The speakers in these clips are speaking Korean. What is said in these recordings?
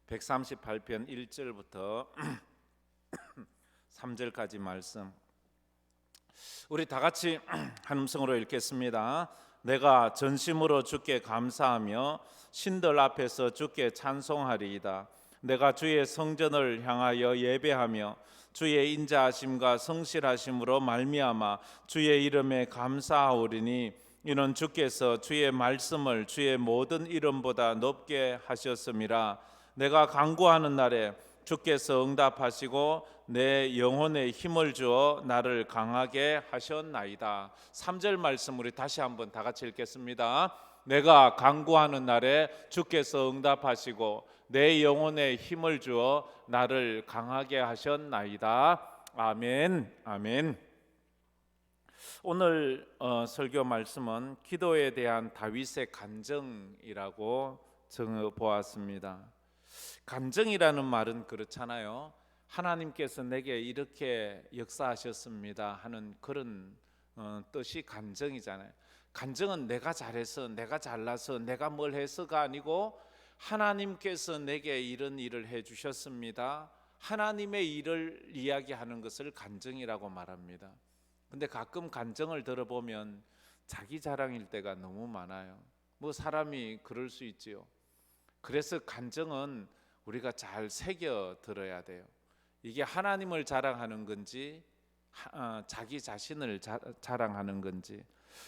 138편 1절부터 3절까지 말씀 우리 다 같이 한 음성으로 읽겠습니다. 내가 전심으로 주께 감사하며 신들 앞에서 주께 찬송하리이다. 내가 주의 성전을 향하여 예배하며 주의 인자하심과 성실하심으로 말미암아 주의 이름에 감사하오리니 이는 주께서 주의 말씀을 주의 모든 이름보다 높게 하셨음이라. 내가 간구하는 날에 주께서 응답하시고 내 영혼에 힘을 주어 나를 강하게 하셨나이다. 3절 말씀 우리 다시 한번 다 같이 읽겠습니다. 내가 간구하는 날에 주께서 응답하시고 내 영혼에 힘을 주어 나를 강하게 하셨나이다. 아멘. 아멘. 오늘 설교 말씀은 기도에 대한 다윗의 간증이라고 정해 보았습니다. 간증이라는 말은 그렇잖아요. 하나님께서 내게 이렇게 역사하셨습니다 하는 그런 뜻이 간증이잖아요. 간증은 내가 잘해서, 내가 잘나서, 내가 뭘 해서가 아니고 하나님께서 내게 이런 일을 해주셨습니다, 하나님의 일을 이야기하는 것을 간증이라고 말합니다. 근데 가끔 간증을 들어보면 자기 자랑일 때가 너무 많아요. 뭐 사람이 그럴 수 있지요. 그래서 간증은 우리가 잘 새겨 들어야 돼요. 이게 하나님을 자랑하는 건지 자기 자신을 자랑하는 건지.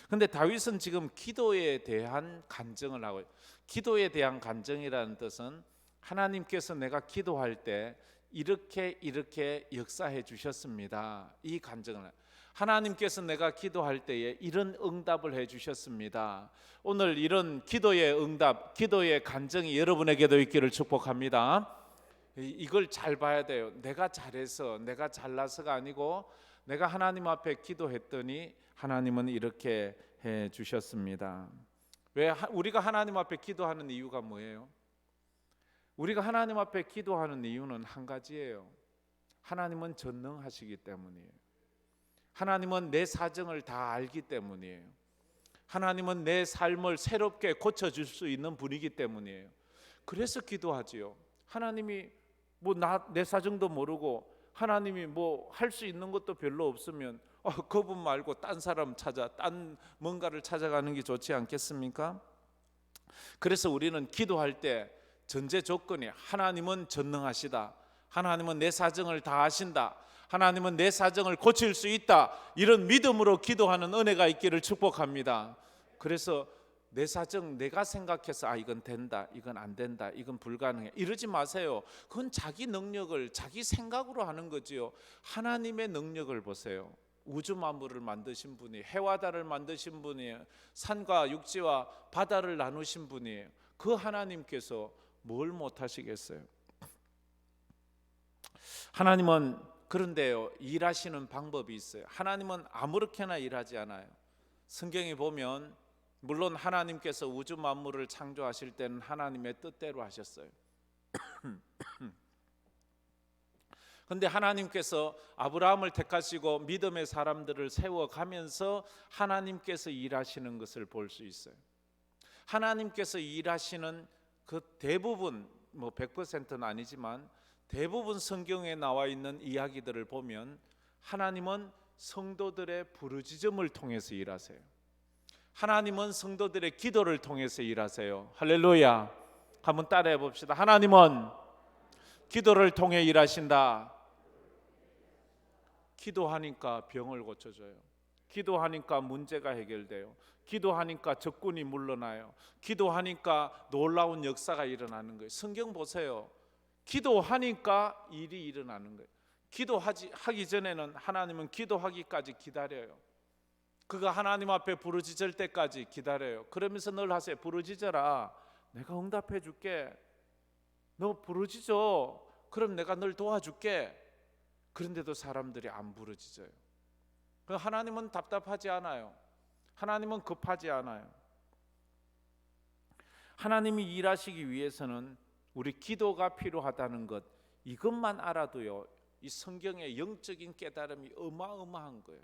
근데 다윗은 지금 기도에 대한 간증을 하고, 기도에 대한 간증이라는 뜻은 하나님께서 내가 기도할 때 이렇게 역사해 주셨습니다, 이 간증을. 하나님께서 내가 기도할 때에 이런 응답을 해 주셨습니다. 오늘 이런 기도의 응답, 기도의 간증이 여러분에게도 있기를 축복합니다. 이걸 잘 봐야 돼요. 내가 잘해서, 내가 잘나서가 아니고 내가 하나님 앞에 기도했더니 하나님은 이렇게 해 주셨습니다. 왜 우리가 하나님 앞에 기도하는 이유가 뭐예요? 우리가 하나님 앞에 기도하는 이유는 한 가지예요. 하나님은 전능하시기 때문이에요. 하나님은 내 사정을 다 알기 때문이에요. 하나님은 내 삶을 새롭게 고쳐줄 수 있는 분이기 때문이에요. 그래서 기도하지요. 하나님이 내 사정도 모르고 하나님이 할 수 있는 것도 별로 없으면 그분 말고 딴 사람 딴 뭔가를 찾아가는 게 좋지 않겠습니까? 그래서 우리는 기도할 때 전제 조건이 하나님은 전능하시다, 하나님은 내 사정을 다 아신다, 하나님은 내 사정을 고칠 수 있다, 이런 믿음으로 기도하는 은혜가 있기를 축복합니다. 그래서 내 사정 내가 생각해서 이건 된다, 이건 안 된다, 이건 불가능해 이러지 마세요. 그건 자기 능력을 자기 생각으로 하는 거지요. 하나님의 능력을 보세요. 우주 만물을 만드신 분이, 해와 달을 만드신 분이에요. 산과 육지와 바다를 나누신 분이에요. 그 하나님께서 뭘 못하시겠어요? 하나님은 그런데요, 일하시는 방법이 있어요. 하나님은 아무렇게나 일하지 않아요. 성경에 보면 물론 하나님께서 우주 만물을 창조하실 때는 하나님의 뜻대로 하셨어요. 그런데 하나님께서 아브라함을 택하시고 믿음의 사람들을 세워가면서 하나님께서 일하시는 것을 볼 수 있어요. 하나님께서 일하시는 그 대부분 100%는 아니지만 대부분 성경에 나와 있는 이야기들을 보면 하나님은 성도들의 부르짖음을 통해서 일하세요. 하나님은 성도들의 기도를 통해서 일하세요. 할렐루야. 한번 따라해 봅시다. 하나님은 기도를 통해 일하신다. 기도하니까 병을 고쳐줘요. 기도하니까 문제가 해결돼요. 기도하니까 적군이 물러나요. 기도하니까 놀라운 역사가 일어나는 거예요. 성경 보세요. 기도하니까 일이 일어나는 거예요. 기도하기 전에는 하나님은 기도하기까지 기다려요. 그가 하나님 앞에 부르짖을 때까지 기다려요. 그러면서 늘 하세요. 부르짖어라, 내가 응답해 줄게. 너 부르짖어, 그럼 내가 늘 도와줄게. 그런데도 사람들이 안 부르짖어요. 하나님은 답답하지 않아요. 하나님은 급하지 않아요. 하나님이 일하시기 위해서는 우리 기도가 필요하다는 것, 이것만 알아도요, 이 성경의 영적인 깨달음이 어마어마한 거예요.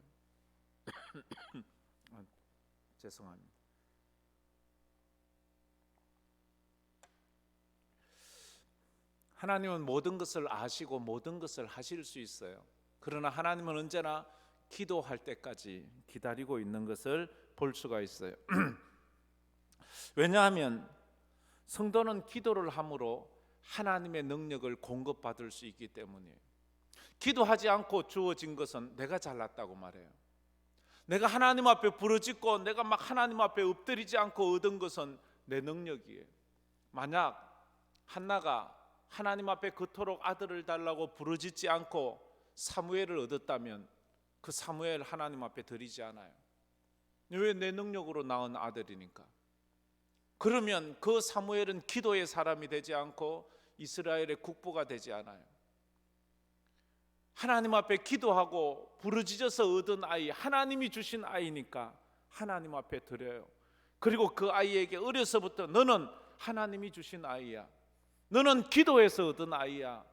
죄송합니다. 하나님은 모든 것을 아시고 모든 것을 하실 수 있어요. 그러나 하나님은 언제나 기도할 때까지 기다리고 있는 것을 볼 수가 있어요. 왜냐하면 성도는 기도를 함으로 하나님의 능력을 공급받을 수 있기 때문이에요. 기도하지 않고 주어진 것은 내가 잘났다고 말해요. 내가 하나님 앞에 부르짖고 내가 막 하나님 앞에 엎드리지 않고 얻은 것은 내 능력이에요. 만약 한나가 하나님 앞에 그토록 아들을 달라고 부르짖지 않고 사무엘을 얻었다면 그 사무엘 하나님 앞에 드리지 않아요. 왜? 내 능력으로 낳은 아들이니까. 그러면 그 사무엘은 기도의 사람이 되지 않고 이스라엘의 국보가 되지 않아요. 하나님 앞에 기도하고 부르짖어서 얻은 아이, 하나님이 주신 아이니까 하나님 앞에 드려요. 그리고 그 아이에게 어려서부터 너는 하나님이 주신 아이야, 너는 기도해서 얻은 아이야,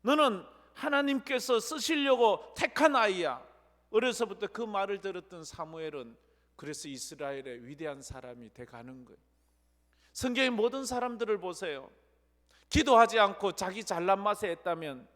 너는 하나님께서 쓰시려고 택한 아이야. 어려서부터 그 말을 들었던 사무엘은 그래서 이스라엘의 위대한 사람이 돼가는 거예요. 성경의 모든 사람들을 보세요. 기도하지 않고 자기 잘난 맛에 했다면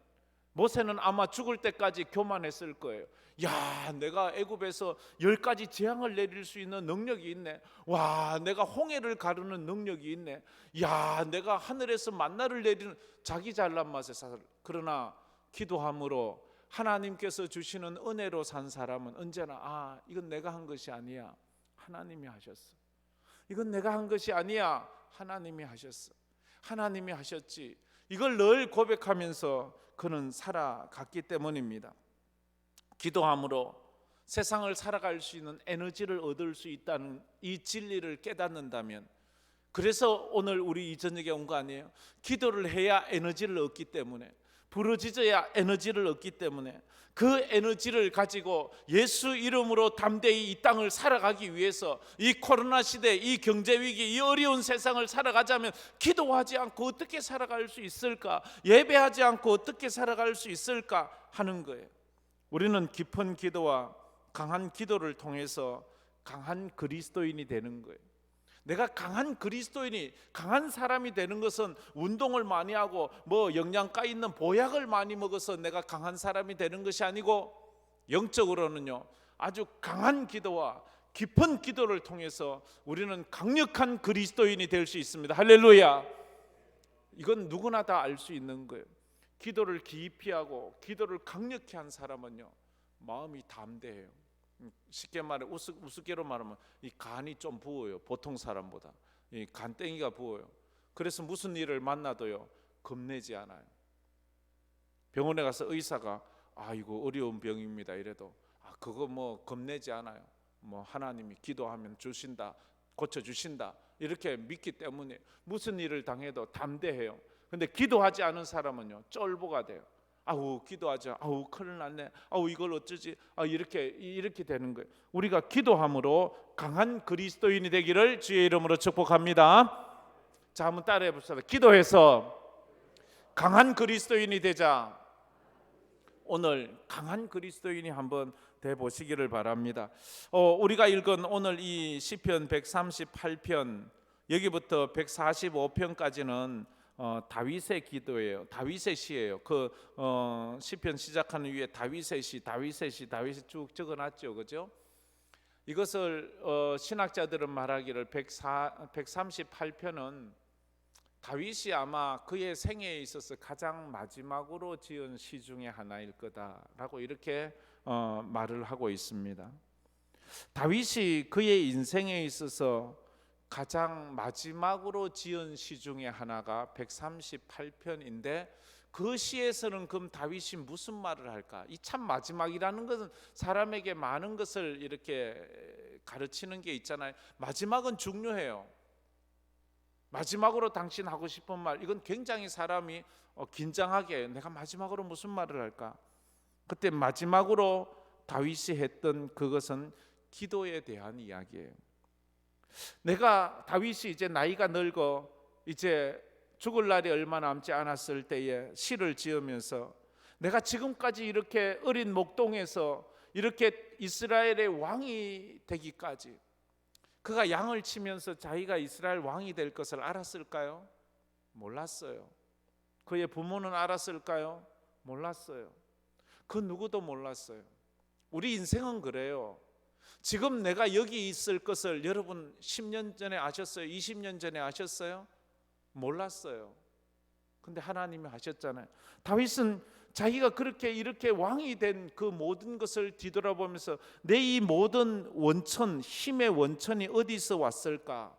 모세는 아마 죽을 때까지 교만했을 거예요. 야, 내가 애굽에서 10가지 재앙을 내릴 수 있는 능력이 있네. 와, 내가 홍해를 가르는 능력이 있네. 야, 내가 하늘에서 만나를 내리는, 자기 잘난 맛에 살. 그러나 기도함으로 하나님께서 주시는 은혜로 산 사람은 언제나 이건 내가 한 것이 아니야, 하나님이 하셨어. 이건 내가 한 것이 아니야, 하나님이 하셨어. 하나님이 하셨지. 이걸 늘 고백하면서 그는 살아갔기 때문입니다. 기도함으로 세상을 살아갈 수 있는 에너지를 얻을 수 있다는 이 진리를 깨닫는다면, 그래서 오늘 우리 이 저녁에 온 거 아니에요? 기도를 해야 에너지를 얻기 때문에, 부르짖어야 에너지를 얻기 때문에, 그 에너지를 가지고 예수 이름으로 담대히 이 땅을 살아가기 위해서, 이 코로나 시대, 이 경제 위기, 이 어려운 세상을 살아가자면 기도하지 않고 어떻게 살아갈 수 있을까? 예배하지 않고 어떻게 살아갈 수 있을까 하는 거예요. 우리는 깊은 기도와 강한 기도를 통해서 강한 그리스도인이 되는 거예요. 내가 강한 그리스도인이, 강한 사람이 되는 것은 운동을 많이 하고 뭐 영양가 있는 보약을 많이 먹어서 내가 강한 사람이 되는 것이 아니고, 영적으로는요, 아주 강한 기도와 깊은 기도를 통해서 우리는 강력한 그리스도인이 될 수 있습니다. 할렐루야. 이건 누구나 다 알 수 있는 거예요. 기도를 깊이 하고 기도를 강력히 한 사람은요, 마음이 담대해요. 쉽게 말해, 우습게로 말하면 이 간이 좀 부어요. 보통 사람보다 이 간땡이가 부어요. 그래서 무슨 일을 만나도요, 겁내지 않아요. 병원에 가서 의사가 이거 어려운 병입니다 이래도 그거 뭐 겁내지 않아요. 뭐 하나님이 기도하면 주신다, 고쳐주신다, 이렇게 믿기 때문에 무슨 일을 당해도 담대해요. 근데 기도하지 않은 사람은요, 쫄보가 돼요. 기도하자. 큰일 났네. 이걸 어쩌지? 이렇게 되는 거예요. 우리가 기도함으로 강한 그리스도인이 되기를 주의 이름으로 축복합니다. 자, 한번 따라해 봅시다. 기도해서 강한 그리스도인이 되자. 오늘 강한 그리스도인이 한번 돼 보시기를 바랍니다. 우리가 읽은 오늘 이 시편 138편 여기부터 145편까지는 다윗의 기도예요. 다윗의 시예요. 그 시편 시작하는 위에 다윗의 시 쭉 적어놨죠, 그죠? 이것을 신학자들은 말하기를 138편은 다윗이 아마 그의 생애에 있어서 가장 마지막으로 지은 시 중에 하나일 거다라고 이렇게 말을 하고 있습니다. 다윗이 그의 인생에 있어서 가장 마지막으로 지은 시 중에 하나가 138편인데 그 시에서는 그럼 다윗이 무슨 말을 할까? 이 참 마지막이라는 것은 사람에게 많은 것을 이렇게 가르치는 게 있잖아요. 마지막은 중요해요. 마지막으로 당신 하고 싶은 말, 이건 굉장히 사람이 긴장하게, 내가 마지막으로 무슨 말을 할까? 그때 마지막으로 다윗이 했던 그것은 기도에 대한 이야기예요. 내가 다윗이 이제 나이가 늙어 이제 죽을 날이 얼마 남지 않았을 때에 시를 지으면서, 내가 지금까지 이렇게 어린 목동에서 이렇게 이스라엘의 왕이 되기까지, 그가 양을 치면서 자기가 이스라엘 왕이 될 것을 알았을까요? 몰랐어요. 그의 부모는 알았을까요? 몰랐어요. 그 누구도 몰랐어요. 우리 인생은 그래요. 지금 내가 여기 있을 것을 여러분 10년 전에 아셨어요? 20년 전에 아셨어요? 몰랐어요. 근데 하나님이 하셨잖아요. 다윗은 자기가 그렇게 이렇게 왕이 된 그 모든 것을 뒤돌아보면서 내 이 모든 원천, 힘의 원천이 어디서 왔을까?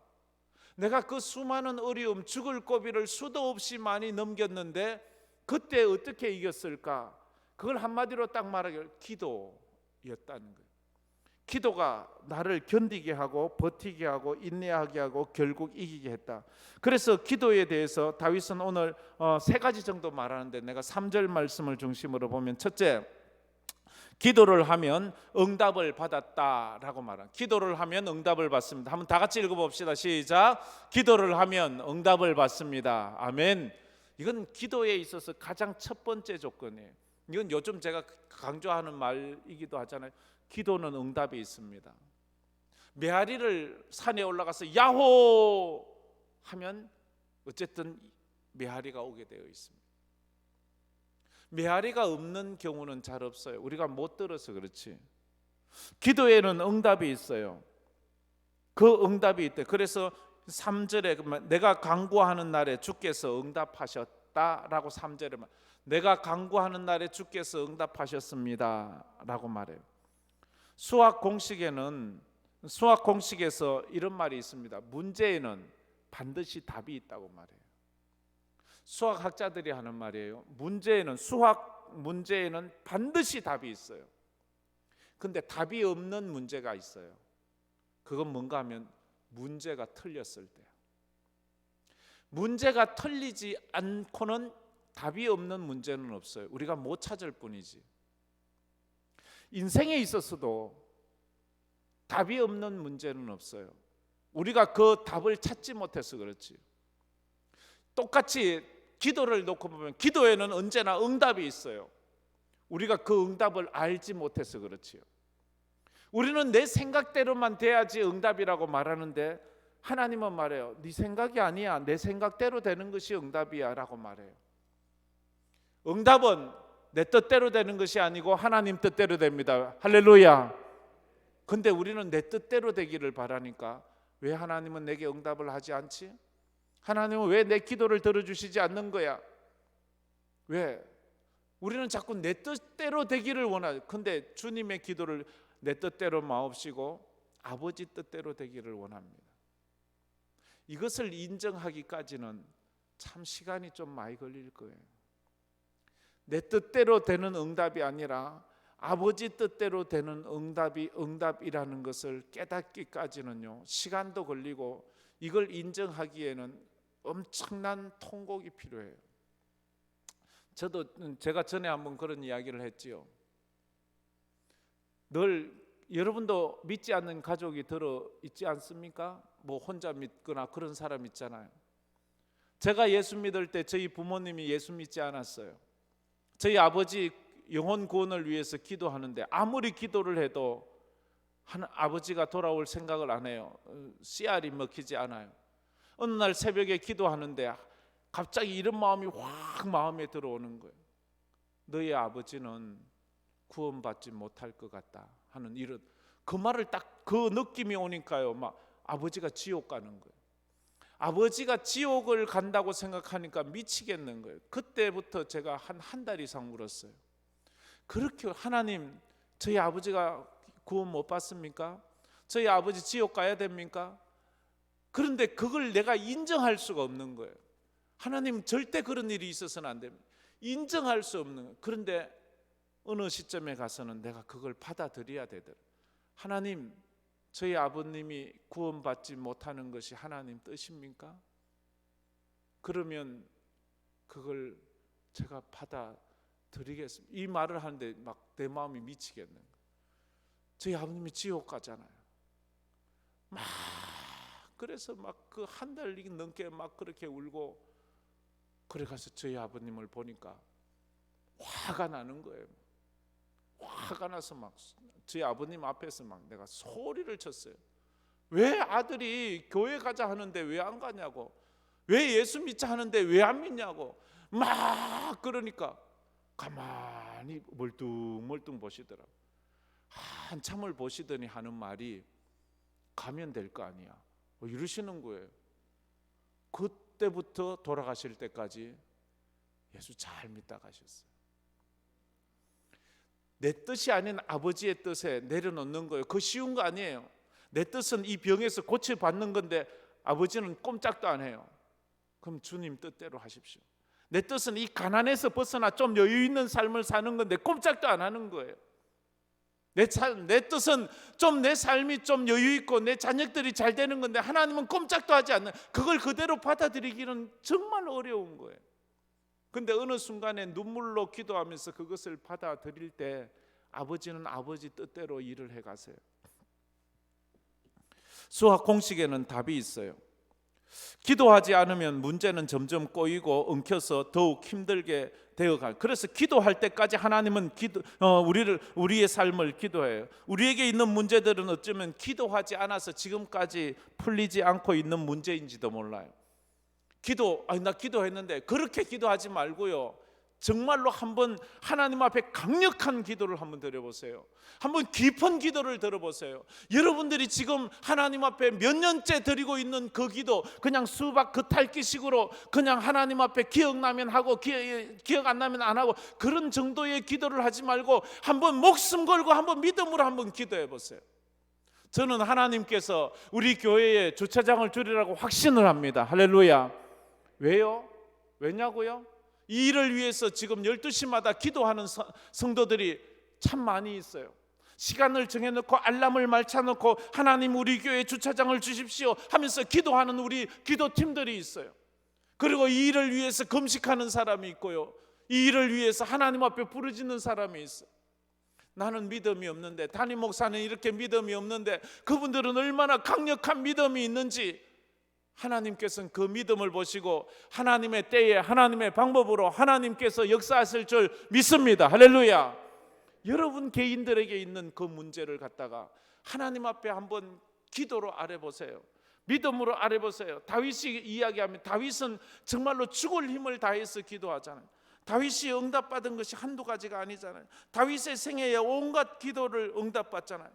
내가 그 수많은 어려움, 죽을 고비를 수도 없이 많이 넘겼는데 그때 어떻게 이겼을까? 그걸 한마디로 딱 말하기를 기도였다는 거예요. 기도가 나를 견디게 하고 버티게 하고 인내하게 하고 결국 이기게 했다. 그래서 기도에 대해서 다윗은 오늘 세 가지 정도 말하는데 내가 3절 말씀을 중심으로 보면, 첫째, 기도를 하면 응답을 받았다라고 말합니다. 기도를 하면 응답을 받습니다. 한번 다 같이 읽어봅시다. 시작. 기도를 하면 응답을 받습니다. 아멘. 이건 기도에 있어서 가장 첫 번째 조건이에요. 이건 요즘 제가 강조하는 말이기도 하잖아요. 기도는 응답이 있습니다. 메아리를 산에 올라가서 야호 하면 어쨌든 메아리가 오게 되어 있습니다. 메아리가 없는 경우는 잘 없어요. 우리가 못 들어서 그렇지. 기도에는 응답이 있어요. 그 응답이 있대. 그래서 3절에 내가 간구하는 날에 주께서 응답하셨다라고 3절에 내가 간구하는 날에 주께서 응답하셨습니다 라고 말해요. 수학 공식에서 이런 말이 있습니다. 문제에는 반드시 답이 있다고 말해요. 수학학자들이 하는 말이에요. 수학 문제에는 반드시 답이 있어요. 근데 답이 없는 문제가 있어요. 그건 뭔가 하면 문제가 틀렸을 때. 문제가 틀리지 않고는 답이 없는 문제는 없어요. 우리가 못 찾을 뿐이지. 인생에 있어서도 답이 없는 문제는 없어요. 우리가 그 답을 찾지 못해서 그렇지. 똑같이 기도를 놓고 보면 기도에는 언제나 응답이 있어요. 우리가 그 응답을 알지 못해서 그렇지요. 우리는 내 생각대로만 돼야지 응답이라고 말하는데 하나님은 말해요. 네 생각이 아니야. 내 생각대로 되는 것이 응답이야 라고 말해요. 응답은 내 뜻대로 되는 것이 아니고 하나님 뜻대로 됩니다. 할렐루야. 근데 우리는 내 뜻대로 되기를 바라니까 왜 하나님은 내게 응답을 하지 않지? 하나님은 왜 내 기도를 들어주시지 않는 거야? 왜? 우리는 자꾸 내 뜻대로 되기를 원하죠. 근데 주님의 기도를 내 뜻대로 마옵시고 아버지 뜻대로 되기를 원합니다. 이것을 인정하기까지는 참 시간이 좀 많이 걸릴 거예요. 내 뜻대로 되는 응답이 아니라 아버지 뜻대로 되는 응답이 응답이라는 것을 깨닫기까지는요, 시간도 걸리고 이걸 인정하기에는 엄청난 통곡이 필요해요. 제가 전에 한번 그런 이야기를 했지요. 늘 여러분도 믿지 않는 가족이 들어 있지 않습니까? 뭐 혼자 믿거나 그런 사람 있잖아요. 제가 예수 믿을 때 저희 부모님이 예수 믿지 않았어요. 저희 아버지 영혼 구원을 위해서 기도하는데 아무리 기도를 해도 아버지가 돌아올 생각을 안 해요. 씨알이 먹히지 않아요. 어느 날 새벽에 기도하는데 갑자기 이런 마음이 확 마음에 들어오는 거예요. 너희 아버지는 구원받지 못할 것 같다 하는 이런 그 말을 딱 그 느낌이 오니까요, 막 아버지가 지옥 가는 거예요. 아버지가 지옥을 간다고 생각하니까 미치겠는 거예요. 그때부터 제가 한 달 이상 울었어요. 그렇게 하나님, 저희 아버지가 구원 못 받습니까? 저희 아버지 지옥 가야 됩니까? 그런데 그걸 내가 인정할 수가 없는 거예요. 하나님, 절대 그런 일이 있어서는 안 됩니다. 인정할 수 없는 거예요. 그런데 어느 시점에 가서는 내가 그걸 받아들여야 되더라고요. 하나님, 저희 아버님이 구원받지 못하는 것이 하나님 뜻입니까? 그러면 그걸 제가 받아들이겠습니다. 이 말을 하는데 막 내 마음이 미치겠는 거예요. 저희 아버님이 지옥 가잖아요. 막 그래서 막 그 한 달 넘게 막 그렇게 울고, 그래 가서 저희 아버님을 보니까 화가 나는 거예요. 화가 나서 막 저희 아버님 앞에서 막 내가 소리를 쳤어요. 왜 아들이 교회 가자 하는데 왜 안 가냐고, 왜 예수 믿자 하는데 왜 안 믿냐고, 막 그러니까 가만히 멀뚱멀뚱 보시더라고. 한참을 보시더니 하는 말이 가면 될 거 아니야 이러시는 거예요. 그때부터 돌아가실 때까지 예수 잘 믿다 가셨어요. 내 뜻이 아닌 아버지의 뜻에 내려놓는 거예요. 그거 쉬운 거 아니에요. 내 뜻은 이 병에서 고쳐받는 건데 아버지는 꼼짝도 안 해요. 그럼 주님 뜻대로 하십시오. 내 뜻은 이 가난에서 벗어나 좀 여유 있는 삶을 사는 건데 꼼짝도 안 하는 거예요. 내 뜻은 좀 내 삶이 좀 여유 있고 내 자녀들이 잘 되는 건데 하나님은 꼼짝도 하지 않는, 그걸 그대로 받아들이기는 정말 어려운 거예요. 근데 어느 순간에 눈물로 기도하면서 그것을 받아들일 때 아버지는 아버지 뜻대로 일을 해가세요. 수학 공식에는 답이 있어요. 기도하지 않으면 문제는 점점 꼬이고 엉켜서 더욱 힘들게 되어가. 그래서 기도할 때까지 하나님은 우리의 삶을 기도해요. 우리에게 있는 문제들은 어쩌면 기도하지 않아서 지금까지 풀리지 않고 있는 문제인지도 몰라요. 나 기도했는데 그렇게 기도하지 말고요. 정말로 한번 하나님 앞에 강력한 기도를 한번 드려보세요. 한번 깊은 기도를 들어보세요. 여러분들이 지금 하나님 앞에 몇 년째 드리고 있는 그 기도, 그냥 수박 겉핥기식으로 그냥 하나님 앞에 기억나면 하고 기억 안 나면 안 하고 그런 정도의 기도를 하지 말고 한번 목숨 걸고 한번 믿음으로 한번 기도해 보세요. 저는 하나님께서 우리 교회에 주차장을 주리라고 확신을 합니다. 할렐루야. 왜요? 왜냐고요? 이 일을 위해서 지금 12시마다 기도하는 성도들이 참 많이 있어요. 시간을 정해놓고 알람을 맞춰놓고 하나님 우리 교회에 주차장을 주십시오 하면서 기도하는 우리 기도팀들이 있어요. 그리고 이 일을 위해서 금식하는 사람이 있고요, 이 일을 위해서 하나님 앞에 부르짖는 사람이 있어요. 나는 믿음이 없는데, 담임 목사는 이렇게 믿음이 없는데 그분들은 얼마나 강력한 믿음이 있는지 하나님께서는 그 믿음을 보시고 하나님의 때에 하나님의 방법으로 하나님께서 역사하실 줄 믿습니다. 할렐루야. 여러분 개인들에게 있는 그 문제를 갖다가 하나님 앞에 한번 기도로 아뢰보세요. 믿음으로 아뢰보세요. 다윗이 이야기하면 다윗은 정말로 죽을 힘을 다해서 기도하잖아요. 다윗이 응답받은 것이 한두 가지가 아니잖아요. 다윗의 생애에 온갖 기도를 응답받잖아요.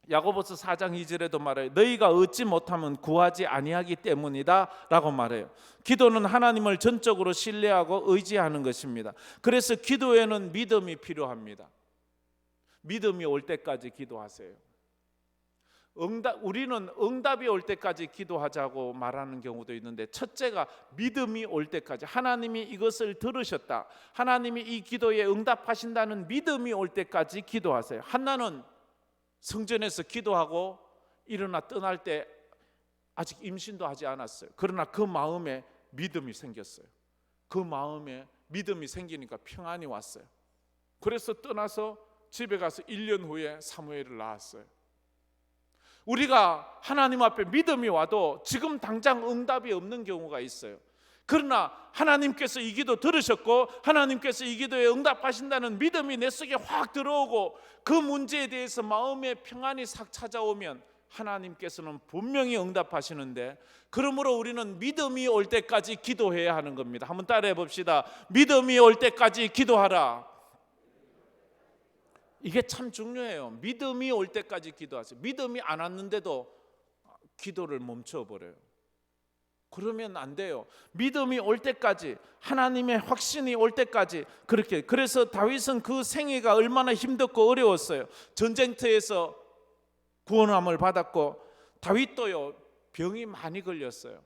야고보서 4장 2절에도 말해요. 너희가 얻지 못하면 구하지 아니하기 때문이다 라고 말해요. 기도는 하나님을 전적으로 신뢰하고 의지하는 것입니다. 그래서 기도에는 믿음이 필요합니다. 믿음이 올 때까지 기도하세요. 우리는 응답이 올 때까지 기도하자고 말하는 경우도 있는데, 첫째가 믿음이 올 때까지, 하나님이 이것을 들으셨다, 하나님이 이 기도에 응답하신다는 믿음이 올 때까지 기도하세요. 한나는 성전에서 기도하고 일어나 떠날 때 아직 임신도 하지 않았어요. 그러나 그 마음에 믿음이 생겼어요. 그 마음에 믿음이 생기니까 평안이 왔어요. 그래서 떠나서 집에 가서 1년 후에 사무엘을 낳았어요. 우리가 하나님 앞에 믿음이 와도 지금 당장 응답이 없는 경우가 있어요. 그러나 하나님께서 이 기도 들으셨고 하나님께서 이 기도에 응답하신다는 믿음이 내 속에 확 들어오고 그 문제에 대해서 마음의 평안이 싹 찾아오면 하나님께서는 분명히 응답하시는데, 그러므로 우리는 믿음이 올 때까지 기도해야 하는 겁니다. 한번 따라해 봅시다. 믿음이 올 때까지 기도하라. 이게 참 중요해요. 믿음이 올 때까지 기도하세요. 믿음이 안 왔는데도 기도를 멈춰버려요. 그러면 안 돼요. 믿음이 올 때까지, 하나님의 확신이 올 때까지 그렇게. 그래서 다윗은 그 생애가 얼마나 힘들고 어려웠어요. 전쟁터에서 구원함을 받았고, 다윗도요 병이 많이 걸렸어요.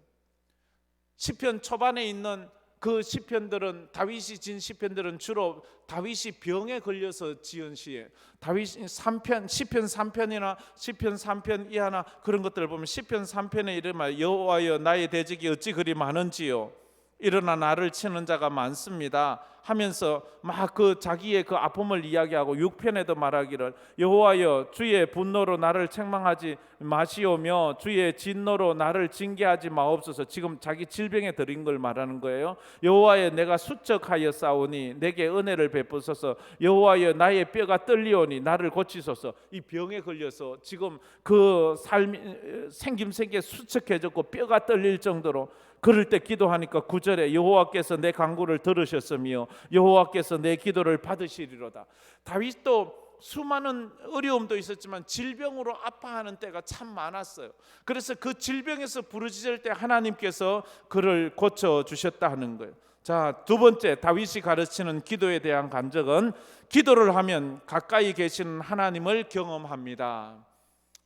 시편 초반에 있는 그 시편들은, 다윗이 진 시편들은 주로 다윗이 병에 걸려서 지은 시에, 다윗이 3편, 시편 3편이나 시편 3편 이하나 그런 것들을 보면 시편 3편에 이르면 여호와여 나의 대적이 어찌 그리 많은지요, 일어나 나를 치는 자가 많습니다. 하면서 막 그 자기의 그 아픔을 이야기하고 6편에도 말하기를 여호와여 주의 분노로 나를 책망하지 마시오며 주의 진노로 나를 징계하지 마옵소서. 지금 자기 질병에 들인 걸 말하는 거예요. 여호와여 내가 수척하여 싸우니 내게 은혜를 베푸소서. 여호와여 나의 뼈가 떨리오니 나를 고치소서. 이 병에 걸려서 지금 그 삶이 생김새가 수척해졌고 뼈가 떨릴 정도로 그럴 때 기도하니까 9절에 여호와께서 내 간구를 들으셨으며 여호와께서 내 기도를 받으시리로다. 다윗도 수많은 어려움도 있었지만 질병으로 아파하는 때가 참 많았어요. 그래서 그 질병에서 부르짖을 때 하나님께서 그를 고쳐주셨다 하는 거예요. 자, 두 번째 다윗이 가르치는 기도에 대한 간증은 기도를 하면 가까이 계시는 하나님을 경험합니다.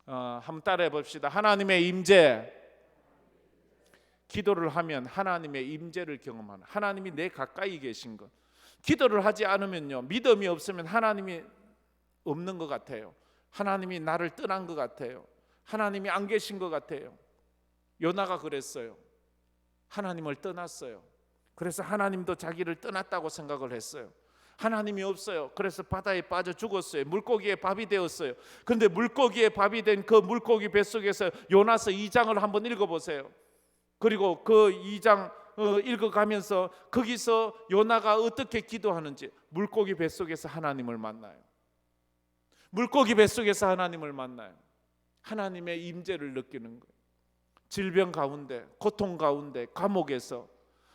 한번 따라해 봅시다. 하나님의 임재. 기도를 하면 하나님의 임재를 경험하는, 하나님이 내 가까이 계신 것. 기도를 하지 않으면요, 믿음이 없으면 하나님이 없는 것 같아요. 하나님이 나를 떠난 것 같아요. 하나님이 안 계신 것 같아요. 요나가 그랬어요. 하나님을 떠났어요. 그래서 하나님도 자기를 떠났다고 생각을 했어요. 하나님이 없어요. 그래서 바다에 빠져 죽었어요. 물고기의 밥이 되었어요. 그런데 물고기의 밥이 된 그 물고기 뱃속에서 요나서 2장을 한번 읽어보세요. 그리고 그 2장 읽어가면서 거기서 요나가 어떻게 기도하는지, 물고기 뱃속에서 하나님을 만나요. 물고기 뱃속에서 하나님을 만나요. 하나님의 임재를 느끼는 거예요. 질병 가운데, 고통 가운데, 감옥에서,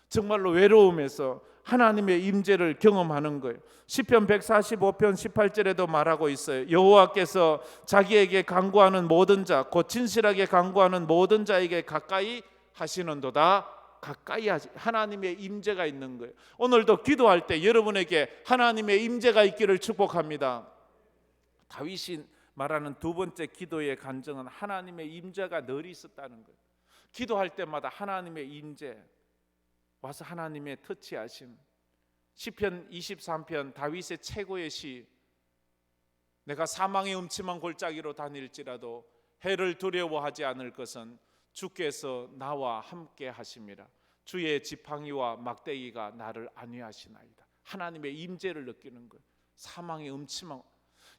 정말로 외로움에서 하나님의 임재를 경험하는 거예요. 시편 145편 18절에도 말하고 있어요. 여호와께서 자기에게 간구하는 모든 자, 곧 진실하게 간구하는 모든 자에게 가까이 하시는도다. 가까이 하나님의 임재가 있는 거예요. 오늘도 기도할 때 여러분에게 하나님의 임재가 있기를 축복합니다. 다윗이 말하는 두 번째 기도의 간증은 하나님의 임재가 늘 있었다는 거예요. 기도할 때마다 하나님의 임재 와서 하나님의 터치하심. 시편 23편 다윗의 최고의 시. 내가 사망의 음침한 골짜기로 다닐지라도 해를 두려워하지 않을 것은 주께서 나와 함께 하심이라. 주의 지팡이와 막대기가 나를 안위하시나이다. 하나님의 임재를 느끼는 거예요. 사망의 음침한,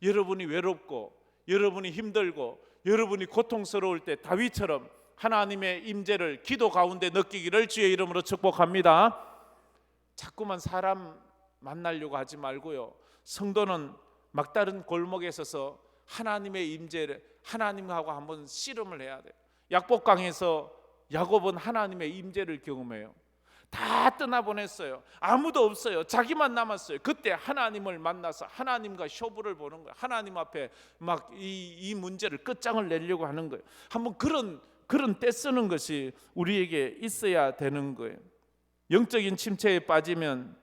여러분이 외롭고 여러분이 힘들고 여러분이 고통스러울 때 다윗처럼 하나님의 임재를 기도 가운데 느끼기를 주의 이름으로 축복합니다. 자꾸만 사람 만나려고 하지 말고요, 성도는 막다른 골목에 서서 하나님의 임재를, 하나님하고 한번 씨름을 해야 돼요. 약복강에서 야곱은 하나님의 임재를 경험해요. 다 떠나보냈어요. 아무도 없어요. 자기만 남았어요. 그때 하나님을 만나서 하나님과 쇼부를 보는 거예요. 하나님 앞에 막 이 문제를 끝장을 내려고 하는 거예요. 한번 그런 때 쓰는 것이 우리에게 있어야 되는 거예요. 영적인 침체에 빠지면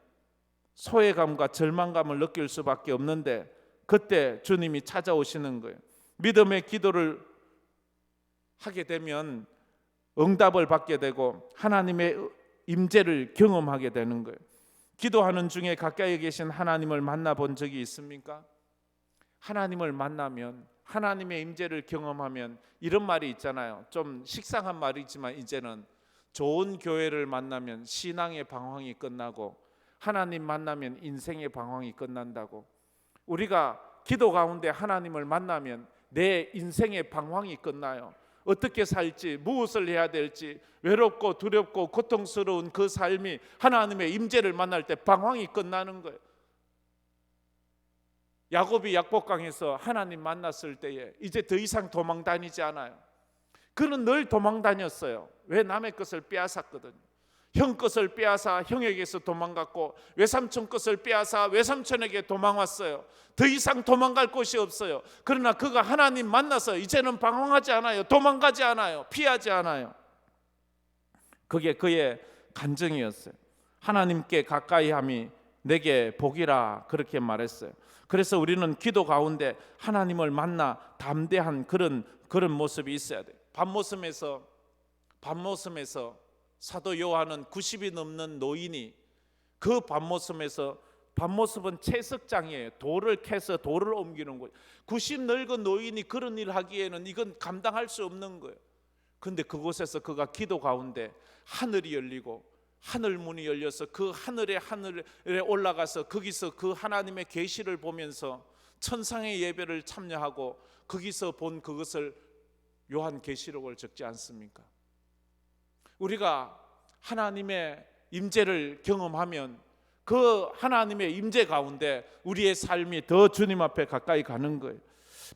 소외감과 절망감을 느낄 수밖에 없는데 그때 주님이 찾아오시는 거예요. 믿음의 기도를 하게 되면 응답을 받게 되고 하나님의 임재를 경험하게 되는 거예요. 기도하는 중에 가까이 계신 하나님을 만나본 적이 있습니까? 하나님을 만나면, 하나님의 임재를 경험하면 이런 말이 있잖아요. 좀 식상한 말이지만 이제는 좋은 교회를 만나면 신앙의 방황이 끝나고 하나님 만나면 인생의 방황이 끝난다고. 우리가 기도 가운데 하나님을 만나면 내 인생의 방황이 끝나요. 어떻게 살지, 무엇을 해야 될지, 외롭고 두렵고 고통스러운 그 삶이 하나님의 임재를 만날 때 방황이 끝나는 거예요. 야곱이 약복강에서 하나님 만났을 때에 이제 더 이상 도망 다니지 않아요. 그는 늘 도망 다녔어요. 왜? 남의 것을 빼앗았거든요. 형 것을 빼앗아 형에게서 도망갔고, 외삼촌 것을 빼앗아 외삼촌에게 도망왔어요. 더 이상 도망갈 곳이 없어요. 그러나 그가 하나님 만나서 이제는 방황하지 않아요. 도망가지 않아요. 피하지 않아요. 그게 그의 간증이었어요. 하나님께 가까이함이 내게 복이라, 그렇게 말했어요. 그래서 우리는 기도 가운데 하나님을 만나 담대한 그런 모습이 있어야 돼요. 밤모섬에서 사도 요한은 90이 넘는 노인이, 그 밤모습은 채석장이에요. 돌을 캐서 돌을 옮기는 거예요. 90 늙은 노인이 그런 일 하기에는 이건 감당할 수 없는 거예요. 그런데 그곳에서 그가 기도 가운데 하늘이 열리고 하늘 문이 열려서 그 하늘에 올라가서 거기서 그 하나님의 계시를 보면서 천상의 예배를 참여하고 거기서 본 그것을 요한계시록을 적지 않습니까? 우리가 하나님의 임재를 경험하면 그 하나님의 임재 가운데 우리의 삶이 더 주님 앞에 가까이 가는 거예요.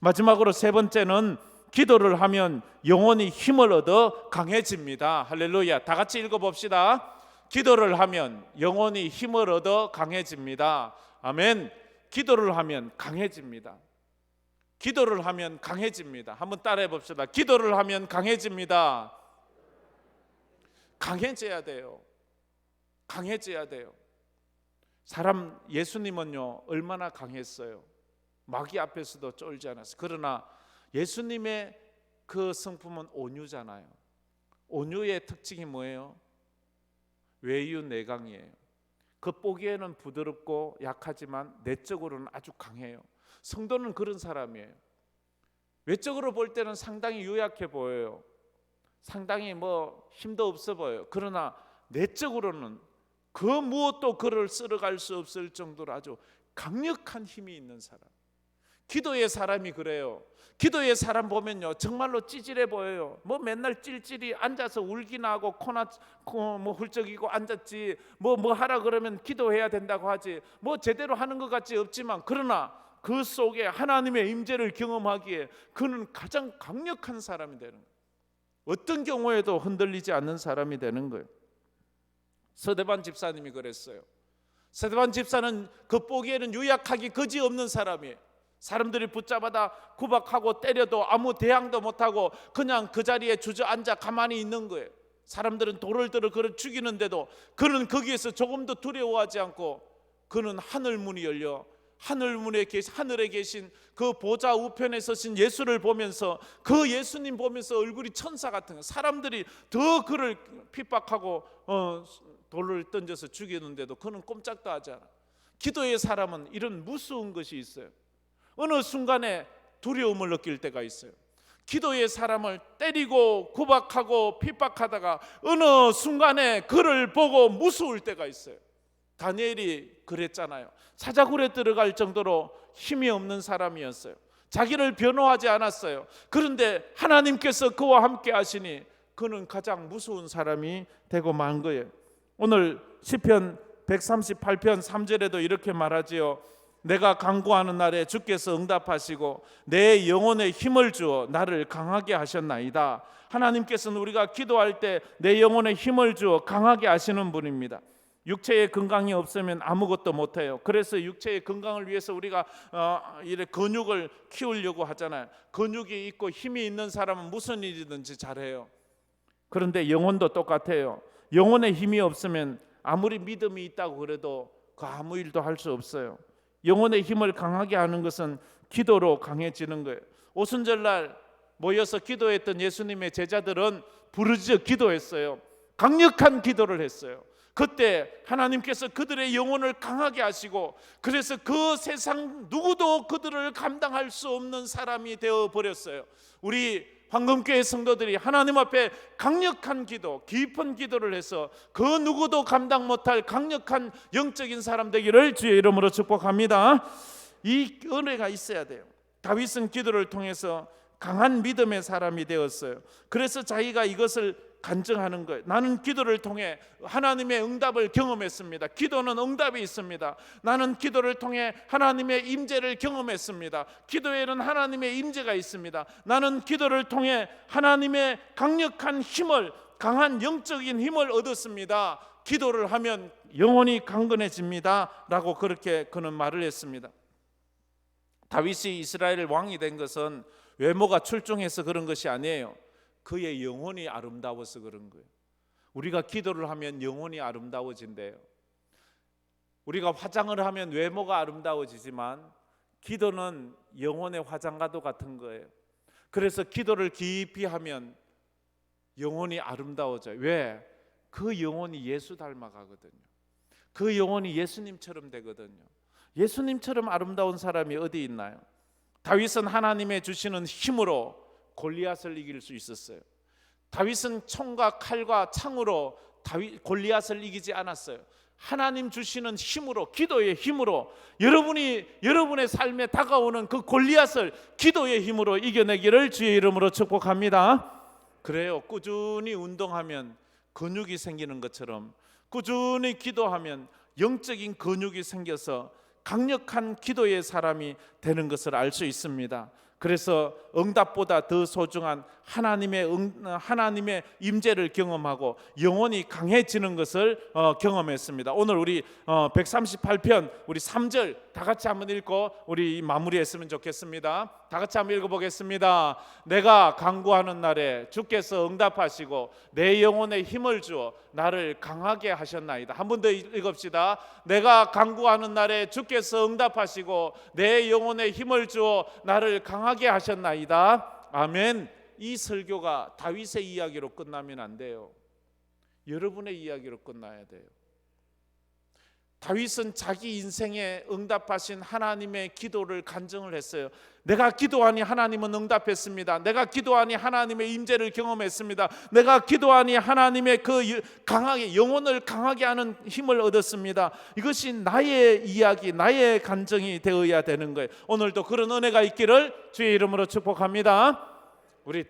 마지막으로 세 번째는 기도를 하면 영혼이 힘을 얻어 강해집니다. 할렐루야. 다 같이 읽어봅시다. 기도를 하면 영혼이 힘을 얻어 강해집니다. 아멘. 기도를 하면 강해집니다. 기도를 하면 강해집니다. 한번 따라해 봅시다. 기도를 하면 강해집니다. 강해져야 돼요. 강해져야 돼요. 사람 예수님은요 얼마나 강했어요. 마귀 앞에서도 쫄지 않았어요. 그러나 예수님의 그 성품은 온유잖아요. 온유의 특징이 뭐예요? 외유내강이에요. 겉보기에는 부드럽고 약하지만 내적으로는 아주 강해요. 성도는 그런 사람이에요. 외적으로 볼 때는 상당히 유약해 보여요. 상당히 힘도 없어 보여요. 그러나 내적으로는 그 무엇도 그를 쓸어갈 수 없을 정도로 아주 강력한 힘이 있는 사람. 기도의 사람이 그래요. 기도의 사람 보면요 정말로 찌질해 보여요. 맨날 찔찔이 앉아서 울기나 하고 코나 훌쩍이고 앉았지 뭐 하라 그러면 기도해야 된다고 하지 제대로 하는 것 같지 없지만 그러나 그 속에 하나님의 임재를 경험하기에 그는 가장 강력한 사람이 되는 거예요. 어떤 경우에도 흔들리지 않는 사람이 되는 거예요. 서대반 집사님이 그랬어요. 서대반 집사는 겉보기에는 유약하기 그지없는 사람이에요. 사람들이 붙잡아다 구박하고 때려도 아무 대항도 못하고 그냥 그 자리에 주저앉아 가만히 있는 거예요. 사람들은 돌을 들어 그를 죽이는데도 그는 거기에서 조금도 두려워하지 않고 그는 하늘 문이 열려 하늘에 계신 그 보좌 우편에 서신 예수를 보면서 그 예수님 보면서 얼굴이 천사 같은 거예요. 사람들이 더 그를 핍박하고 돌을 던져서 죽이는데도 그는 꼼짝도 하지 않아. 기도의 사람은 이런 무서운 것이 있어요. 어느 순간에 두려움을 느낄 때가 있어요. 기도의 사람을 때리고 구박하고 핍박하다가 어느 순간에 그를 보고 무서울 때가 있어요. 다니엘이 그랬잖아요. 사자굴에 들어갈 정도로 힘이 없는 사람이었어요. 자기를 변호하지 않았어요. 그런데 하나님께서 그와 함께 하시니 그는 가장 무서운 사람이 되고 만 거예요. 오늘 시편 138편 3절에도 이렇게 말하지요. 내가 간구하는 날에 주께서 응답하시고 내 영혼에 힘을 주어 나를 강하게 하셨나이다. 하나님께서는 우리가 기도할 때 내 영혼에 힘을 주어 강하게 하시는 분입니다. 육체의 건강이 없으면 아무것도 못해요. 그래서 육체의 건강을 위해서 우리가 이래 근육을 키우려고 하잖아요. 근육이 있고 힘이 있는 사람은 무슨 일이든지 잘해요. 그런데 영혼도 똑같아요. 영혼에 힘이 없으면 아무리 믿음이 있다고 그래도 그 아무 일도 할 수 없어요. 영혼의 힘을 강하게 하는 것은 기도로 강해지는 거예요. 오순절날 모여서 기도했던 예수님의 제자들은 부르짖어 기도했어요. 강력한 기도를 했어요. 그때 하나님께서 그들의 영혼을 강하게 하시고 그래서 그 세상 누구도 그들을 감당할 수 없는 사람이 되어버렸어요. 우리 황금교회 성도들이 하나님 앞에 강력한 기도, 깊은 기도를 해서 그 누구도 감당 못할 강력한 영적인 사람 되기를 주의 이름으로 축복합니다. 이 은혜가 있어야 돼요. 다윗은 기도를 통해서 강한 믿음의 사람이 되었어요. 그래서 자기가 이것을 간증하는 거예요. 나는 기도를 통해 하나님의 응답을 경험했습니다. 기도는 응답이 있습니다. 나는 기도를 통해 하나님의 임재를 경험했습니다. 기도에는 하나님의 임재가 있습니다. 나는 기도를 통해 하나님의 강력한 힘을, 강한 영적인 힘을 얻었습니다. 기도를 하면 영혼이 강건해집니다 라고 그렇게 그는 말을 했습니다. 다윗이 이스라엘 왕이 된 것은 외모가 출중해서 그런 것이 아니에요. 그의 영혼이 아름다워서 그런 거예요. 우리가 기도를 하면 영혼이 아름다워진대요. 우리가 화장을 하면 외모가 아름다워지지만 기도는 영혼의 화장과도 같은 거예요. 그래서 기도를 깊이 하면 영혼이 아름다워져요. 왜? 그 영혼이 예수 닮아가거든요. 그 영혼이 예수님처럼 되거든요. 예수님처럼 아름다운 사람이 어디 있나요? 다윗은 하나님의 주시는 힘으로 골리앗을 이길 수 있었어요. 다윗은 총과 칼과 창으로 다윗 골리앗을 이기지 않았어요. 하나님 주시는 힘으로, 기도의 힘으로 여러분의 삶에 다가오는 그 골리앗을 기도의 힘으로 이겨내기를 주의 이름으로 축복합니다. 그래요. 꾸준히 운동하면 근육이 생기는 것처럼 꾸준히 기도하면 영적인 근육이 생겨서 강력한 기도의 사람이 되는 것을 알 수 있습니다. 그래서 응답보다 더 소중한 하나님의 임재를 경험하고 영혼이 강해지는 것을 경험했습니다. 오늘 우리 138편 우리 3절 다 같이 한번 읽고 우리 마무리했으면 좋겠습니다. 다 같이 한번 읽어보겠습니다. 내가 간구하는 날에 주께서 응답하시고 내 영혼에 힘을 주어 나를 강하게 하셨나이다. 한 번 더 읽읍시다. 내가 간구하는 날에 주께서 응답하시고 내 영혼에 힘을 주어 나를 강하게 하셨나이다. 아멘. 이 설교가 다윗의 이야기로 끝나면 안 돼요. 여러분의 이야기로 끝나야 돼요. 다윗은 자기 인생에 응답하신 하나님의 기도를 간증을 했어요. 내가 기도하니 하나님은 응답했습니다. 내가 기도하니 하나님의 임재를 경험했습니다. 내가 기도하니 하나님의 그 강하게 영혼을 강하게 하는 힘을 얻었습니다. 이것이 나의 이야기, 나의 간증이 되어야 되는 거예요. 오늘도 그런 은혜가 있기를 주의 이름으로 축복합니다. 우리